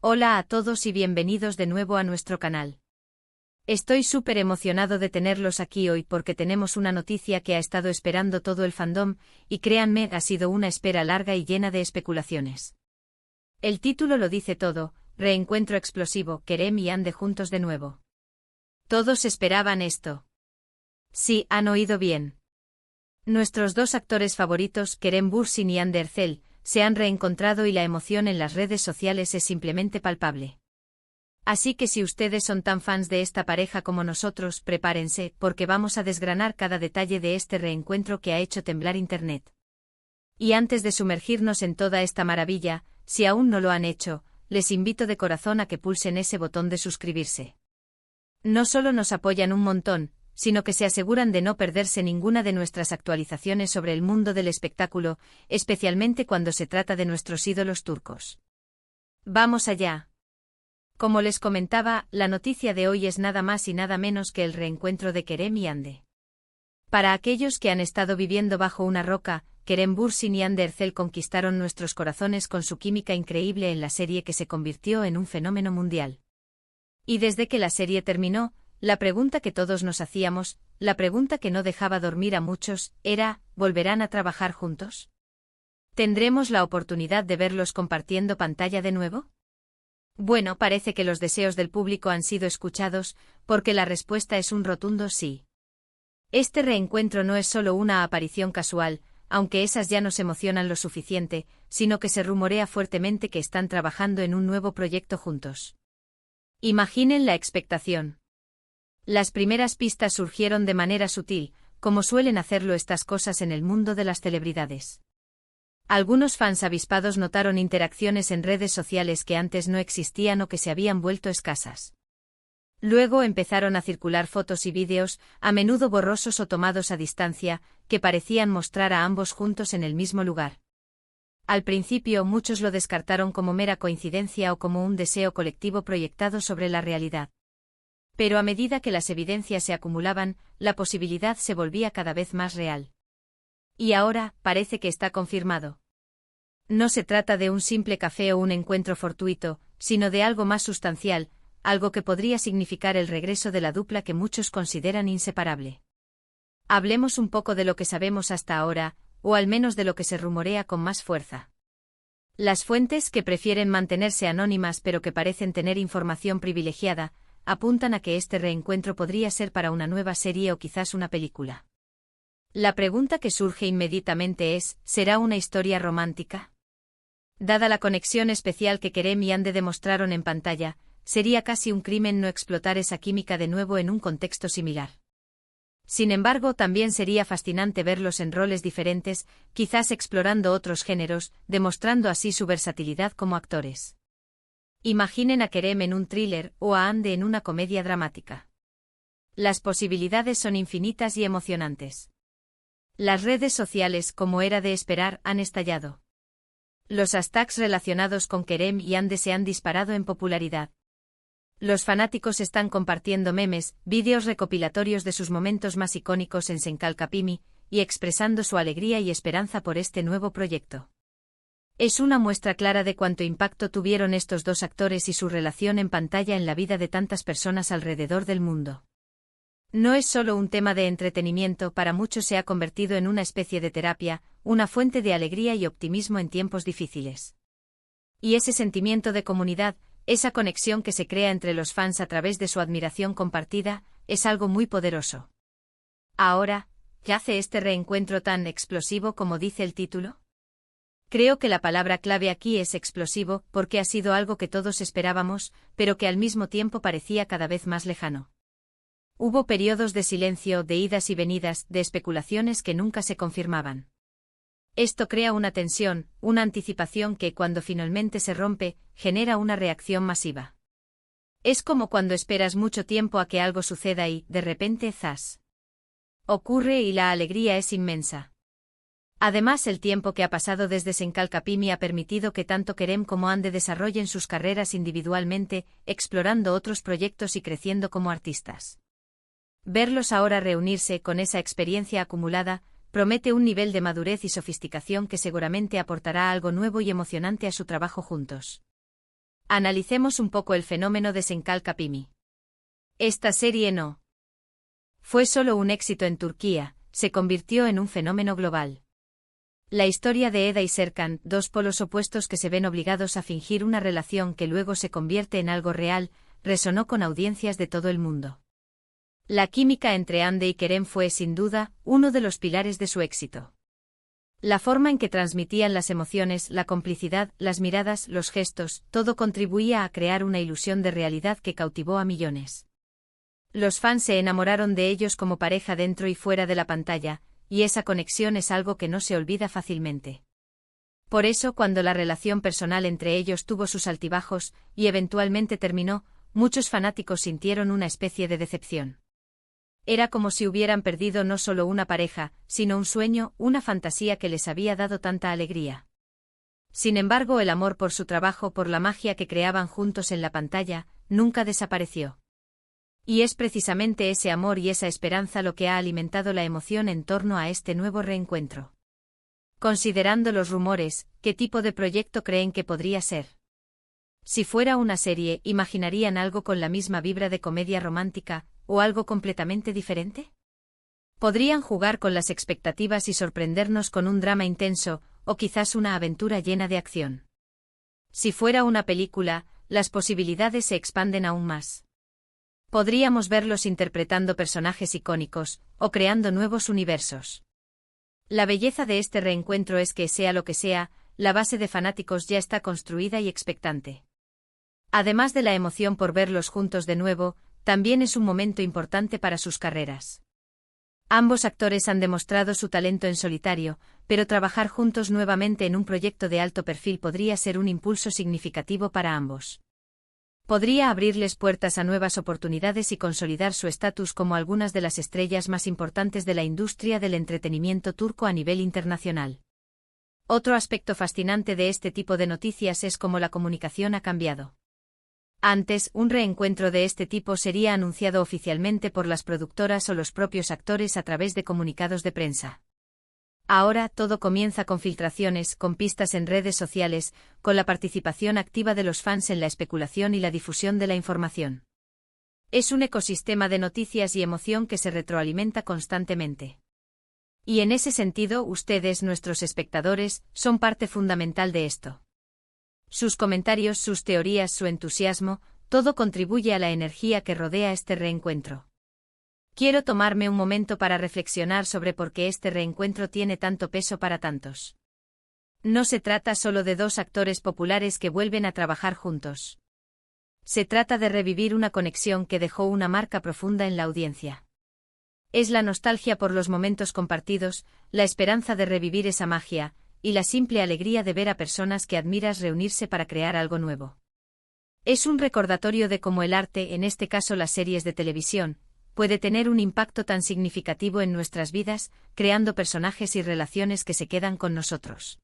Hola a todos y bienvenidos de nuevo a nuestro canal. Estoy súper emocionado de tenerlos aquí hoy porque tenemos una noticia que ha estado esperando todo el fandom, y créanme, ha sido una espera larga y llena de especulaciones. El título lo dice todo: reencuentro explosivo, Kerem y Ande juntos de nuevo. Todos esperaban esto. Sí, han oído bien. Nuestros dos actores favoritos, Kerem Bürsin y Hande Erçel, se han reencontrado y la emoción en las redes sociales es simplemente palpable. Así que si ustedes son tan fans de esta pareja como nosotros, prepárense, porque vamos a desgranar cada detalle de este reencuentro que ha hecho temblar Internet. Y antes de sumergirnos en toda esta maravilla, si aún no lo han hecho, les invito de corazón a que pulsen ese botón de suscribirse. No solo nos apoyan un montón, sino que se aseguran de no perderse ninguna de nuestras actualizaciones sobre el mundo del espectáculo, especialmente cuando se trata de nuestros ídolos turcos. ¡Vamos allá! Como les comentaba, la noticia de hoy es nada más y nada menos que el reencuentro de Kerem y Hande. Para aquellos que han estado viviendo bajo una roca, Kerem Bürsin y Hande Erçel conquistaron nuestros corazones con su química increíble en la serie que se convirtió en un fenómeno mundial. Y desde que la serie terminó, la pregunta que todos nos hacíamos, la pregunta que no dejaba dormir a muchos, era: ¿volverán a trabajar juntos? ¿Tendremos la oportunidad de verlos compartiendo pantalla de nuevo? Bueno, parece que los deseos del público han sido escuchados, porque la respuesta es un rotundo sí. Este reencuentro no es solo una aparición casual, aunque esas ya nos emocionan lo suficiente, sino que se rumorea fuertemente que están trabajando en un nuevo proyecto juntos. Imaginen la expectación. Las primeras pistas surgieron de manera sutil, como suelen hacerlo estas cosas en el mundo de las celebridades. Algunos fans avispados notaron interacciones en redes sociales que antes no existían o que se habían vuelto escasas. Luego empezaron a circular fotos y vídeos, a menudo borrosos o tomados a distancia, que parecían mostrar a ambos juntos en el mismo lugar. Al principio muchos lo descartaron como mera coincidencia o como un deseo colectivo proyectado sobre la realidad. Pero a medida que las evidencias se acumulaban, la posibilidad se volvía cada vez más real. Y ahora, parece que está confirmado. No se trata de un simple café o un encuentro fortuito, sino de algo más sustancial, algo que podría significar el regreso de la dupla que muchos consideran inseparable. Hablemos un poco de lo que sabemos hasta ahora, o al menos de lo que se rumorea con más fuerza. Las fuentes, que prefieren mantenerse anónimas pero que parecen tener información privilegiada, apuntan a que este reencuentro podría ser para una nueva serie o quizás una película. La pregunta que surge inmediatamente es: ¿será una historia romántica? Dada la conexión especial que Kerem y Hande demostraron en pantalla, sería casi un crimen no explotar esa química de nuevo en un contexto similar. Sin embargo, también sería fascinante verlos en roles diferentes, quizás explorando otros géneros, demostrando así su versatilidad como actores. Imaginen a Kerem en un thriller o a Hande en una comedia dramática. Las posibilidades son infinitas y emocionantes. Las redes sociales, como era de esperar, han estallado. Los hashtags relacionados con Kerem y Hande se han disparado en popularidad. Los fanáticos están compartiendo memes, vídeos recopilatorios de sus momentos más icónicos en Senkalkapimi, y expresando su alegría y esperanza por este nuevo proyecto. Es una muestra clara de cuánto impacto tuvieron estos dos actores y su relación en pantalla en la vida de tantas personas alrededor del mundo. No es solo un tema de entretenimiento, para muchos se ha convertido en una especie de terapia, una fuente de alegría y optimismo en tiempos difíciles. Y ese sentimiento de comunidad, esa conexión que se crea entre los fans a través de su admiración compartida, es algo muy poderoso. Ahora, ¿qué hace este reencuentro tan explosivo como dice el título? Creo que la palabra clave aquí es explosivo, porque ha sido algo que todos esperábamos, pero que al mismo tiempo parecía cada vez más lejano. Hubo periodos de silencio, de idas y venidas, de especulaciones que nunca se confirmaban. Esto crea una tensión, una anticipación que, cuando finalmente se rompe, genera una reacción masiva. Es como cuando esperas mucho tiempo a que algo suceda y, de repente, ¡zas! Ocurre y la alegría es inmensa. Además, el tiempo que ha pasado desde Senkalkapimi ha permitido que tanto Kerem como Hande desarrollen sus carreras individualmente, explorando otros proyectos y creciendo como artistas. Verlos ahora reunirse con esa experiencia acumulada promete un nivel de madurez y sofisticación que seguramente aportará algo nuevo y emocionante a su trabajo juntos. Analicemos un poco el fenómeno de Senkalkapimi. Esta serie no fue solo un éxito en Turquía, se convirtió en un fenómeno global. La historia de Eda y Serkan, dos polos opuestos que se ven obligados a fingir una relación que luego se convierte en algo real, resonó con audiencias de todo el mundo. La química entre Hande y Kerem fue, sin duda, uno de los pilares de su éxito. La forma en que transmitían las emociones, la complicidad, las miradas, los gestos, todo contribuía a crear una ilusión de realidad que cautivó a millones. Los fans se enamoraron de ellos como pareja dentro y fuera de la pantalla, y esa conexión es algo que no se olvida fácilmente. Por eso, cuando la relación personal entre ellos tuvo sus altibajos, y eventualmente terminó, muchos fanáticos sintieron una especie de decepción. Era como si hubieran perdido no solo una pareja, sino un sueño, una fantasía que les había dado tanta alegría. Sin embargo, el amor por su trabajo, por la magia que creaban juntos en la pantalla, nunca desapareció. Y es precisamente ese amor y esa esperanza lo que ha alimentado la emoción en torno a este nuevo reencuentro. Considerando los rumores, ¿qué tipo de proyecto creen que podría ser? Si fuera una serie, ¿imaginarían algo con la misma vibra de comedia romántica, o algo completamente diferente? ¿Podrían jugar con las expectativas y sorprendernos con un drama intenso, o quizás una aventura llena de acción? Si fuera una película, las posibilidades se expanden aún más. Podríamos verlos interpretando personajes icónicos, o creando nuevos universos. La belleza de este reencuentro es que, sea lo que sea, la base de fanáticos ya está construida y expectante. Además de la emoción por verlos juntos de nuevo, también es un momento importante para sus carreras. Ambos actores han demostrado su talento en solitario, pero trabajar juntos nuevamente en un proyecto de alto perfil podría ser un impulso significativo para ambos. Podría abrirles puertas a nuevas oportunidades y consolidar su estatus como algunas de las estrellas más importantes de la industria del entretenimiento turco a nivel internacional. Otro aspecto fascinante de este tipo de noticias es cómo la comunicación ha cambiado. Antes, un reencuentro de este tipo sería anunciado oficialmente por las productoras o los propios actores a través de comunicados de prensa. Ahora todo comienza con filtraciones, con pistas en redes sociales, con la participación activa de los fans en la especulación y la difusión de la información. Es un ecosistema de noticias y emoción que se retroalimenta constantemente. Y en ese sentido, ustedes, nuestros espectadores, son parte fundamental de esto. Sus comentarios, sus teorías, su entusiasmo, todo contribuye a la energía que rodea este reencuentro. Quiero tomarme un momento para reflexionar sobre por qué este reencuentro tiene tanto peso para tantos. No se trata solo de dos actores populares que vuelven a trabajar juntos. Se trata de revivir una conexión que dejó una marca profunda en la audiencia. Es la nostalgia por los momentos compartidos, la esperanza de revivir esa magia, y la simple alegría de ver a personas que admiras reunirse para crear algo nuevo. Es un recordatorio de cómo el arte, en este caso las series de televisión, puede tener un impacto tan significativo en nuestras vidas, creando personajes y relaciones que se quedan con nosotros.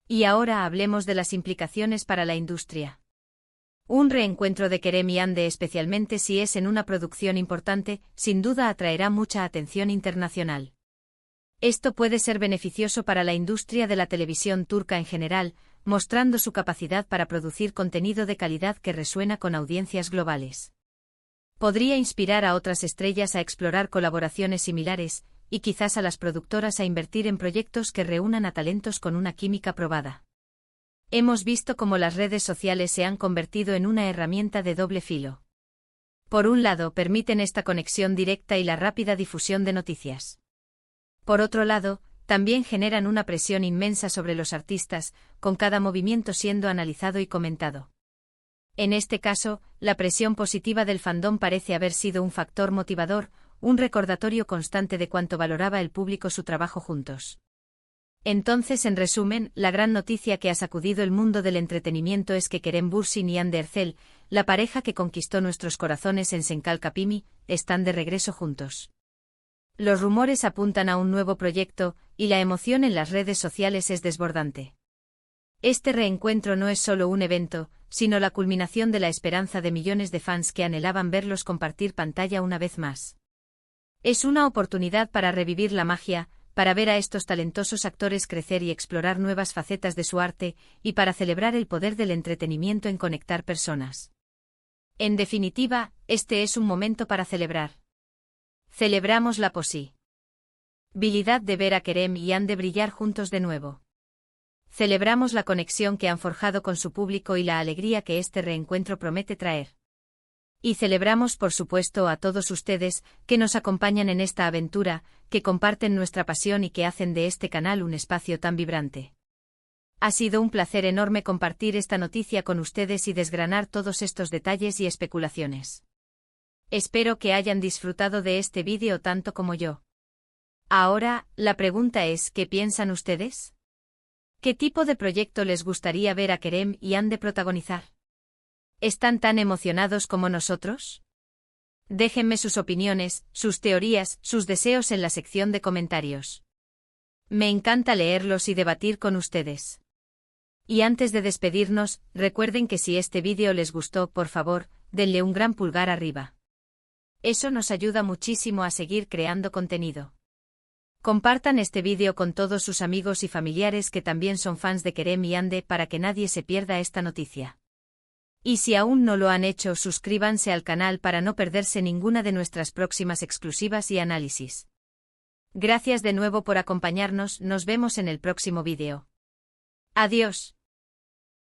Y ahora hablemos de las implicaciones para la industria. Un reencuentro de Kerem y Hande, especialmente si es en una producción importante, sin duda atraerá mucha atención internacional. Esto puede ser beneficioso para la industria de la televisión turca en general, mostrando su capacidad para producir contenido de calidad que resuena con audiencias globales. Podría inspirar a otras estrellas a explorar colaboraciones similares, y quizás a las productoras a invertir en proyectos que reúnan a talentos con una química probada. Hemos visto cómo las redes sociales se han convertido en una herramienta de doble filo. Por un lado, permiten esta conexión directa y la rápida difusión de noticias. Por otro lado, también generan una presión inmensa sobre los artistas, con cada movimiento siendo analizado y comentado. En este caso, la presión positiva del fandom parece haber sido un factor motivador, un recordatorio constante de cuánto valoraba el público su trabajo juntos. Entonces, en resumen, la gran noticia que ha sacudido el mundo del entretenimiento es que Kerem Bürsin y Hande Erçel, la pareja que conquistó nuestros corazones en Senkalkapimi, están de regreso juntos. Los rumores apuntan a un nuevo proyecto, y la emoción en las redes sociales es desbordante. Este reencuentro no es solo un evento, sino la culminación de la esperanza de millones de fans que anhelaban verlos compartir pantalla una vez más. Es una oportunidad para revivir la magia, para ver a estos talentosos actores crecer y explorar nuevas facetas de su arte, y para celebrar el poder del entretenimiento en conectar personas. En definitiva, este es un momento para celebrar. Celebramos la posibilidad de ver a Kerem y Ande brillar juntos de nuevo. Celebramos la conexión que han forjado con su público y la alegría que este reencuentro promete traer. Y celebramos, por supuesto, a todos ustedes, que nos acompañan en esta aventura, que comparten nuestra pasión y que hacen de este canal un espacio tan vibrante. Ha sido un placer enorme compartir esta noticia con ustedes y desgranar todos estos detalles y especulaciones. Espero que hayan disfrutado de este vídeo tanto como yo. Ahora, la pregunta es, ¿qué piensan ustedes? ¿Qué tipo de proyecto les gustaría ver a Kerem y Ande protagonizar? ¿Están tan emocionados como nosotros? Déjenme sus opiniones, sus teorías, sus deseos en la sección de comentarios. Me encanta leerlos y debatir con ustedes. Y antes de despedirnos, recuerden que si este vídeo les gustó, por favor, denle un gran pulgar arriba. Eso nos ayuda muchísimo a seguir creando contenido. Compartan este vídeo con todos sus amigos y familiares que también son fans de Kerem y Ande para que nadie se pierda esta noticia. Y si aún no lo han hecho, suscríbanse al canal para no perderse ninguna de nuestras próximas exclusivas y análisis. Gracias de nuevo por acompañarnos, nos vemos en el próximo vídeo. Adiós.